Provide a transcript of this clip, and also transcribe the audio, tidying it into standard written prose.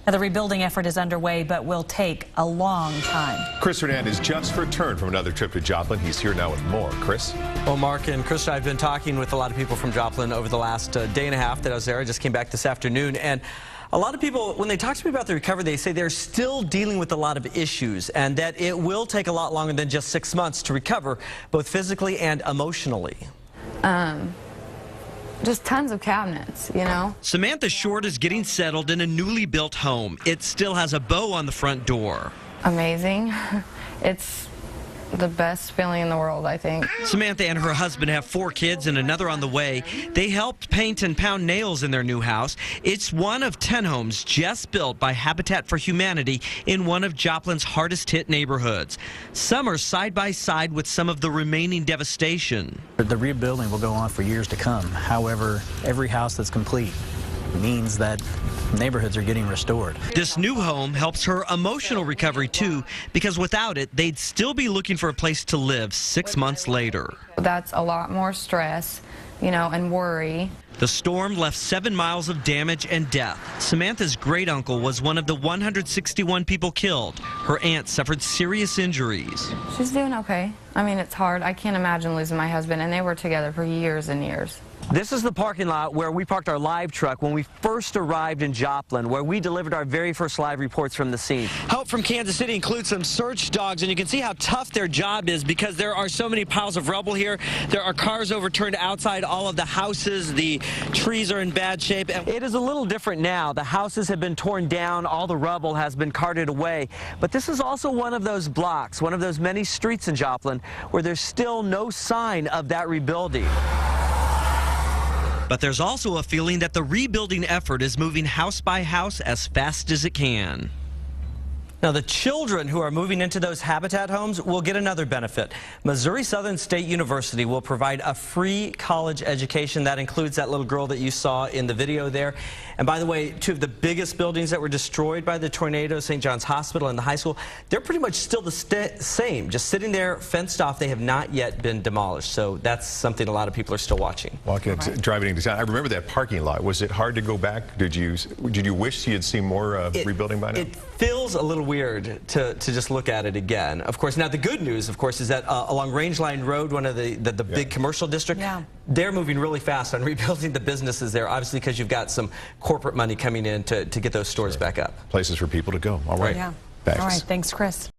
Now, the rebuilding effort is underway, but will take a long time. Chris Hernandez just returned from another trip to Joplin. He's here now with more. Chris? Well, Mark and Chris, I've been talking with a lot of people from Joplin over the last day and a half that I was there. I just came back this afternoon, and a lot of people, when they talk to me about the recovery, they say they're still dealing with a lot of issues and that it will take a lot longer than just 6 months to recover, both physically and emotionally. Just tons of cabinets, you know. Samantha Short is getting settled in a newly built home. It still has a bow on the front door. Amazing. It's the best feeling in the world, I think. Samantha and her husband have 4 kids and another on the way. They helped paint and pound nails in their new house. It's one of 10 homes just built by Habitat for Humanity in one of Joplin's hardest hit neighborhoods. Some are side by side with some of the remaining devastation. The rebuilding will go on for years to come. However, every house that's complete means that neighborhoods are getting restored. This new home helps her emotional recovery too, because without it, they'd still be looking for a place to live 6 months later. That's a lot more stress, you know, and worry. The storm left 7 miles of damage and death. Samantha's great uncle was one of the 161 people killed. Her aunt suffered serious injuries. She's doing okay. I mean, it's hard. I can't imagine losing my husband, and they were together for years and years. This is the parking lot where we parked our live truck when we first arrived in Joplin, where we delivered our very first live reports from the scene. Help from Kansas City includes some search dogs, and you can see how tough their job is because there are so many piles of rubble here. There are cars overturned outside all of the houses. The trees are in bad shape. It is a little different now. The houses have been torn down. All the rubble has been carted away. But this is also one of those blocks, one of those many streets in Joplin where there's still no sign of that rebuilding. But there's also a feeling that the rebuilding effort is moving house by house as fast as it can. Now, the children who are moving into those Habitat homes will get another benefit. Missouri Southern State University will provide a free college education. That includes that little girl that you saw in the video there. And by the way, 2 of the biggest buildings that were destroyed by the tornado, St. John's Hospital and the high school, they're pretty much still the same, just sitting there fenced off. They have not yet been demolished. So that's something a lot of people are still watching. Driving into town. I remember that parking lot. Was it hard to go back? Did you wish you had seen more rebuilding by now? It feels a little weird to just look at it again. Of course, now the good news, of course, is that along Rangeline Road, one of the big commercial district, they're moving really fast on rebuilding the businesses there, obviously because you've got some corporate money coming in to get those stores back up. Places for people to go. All right. Yeah. Thanks. All right. Thanks, Chris.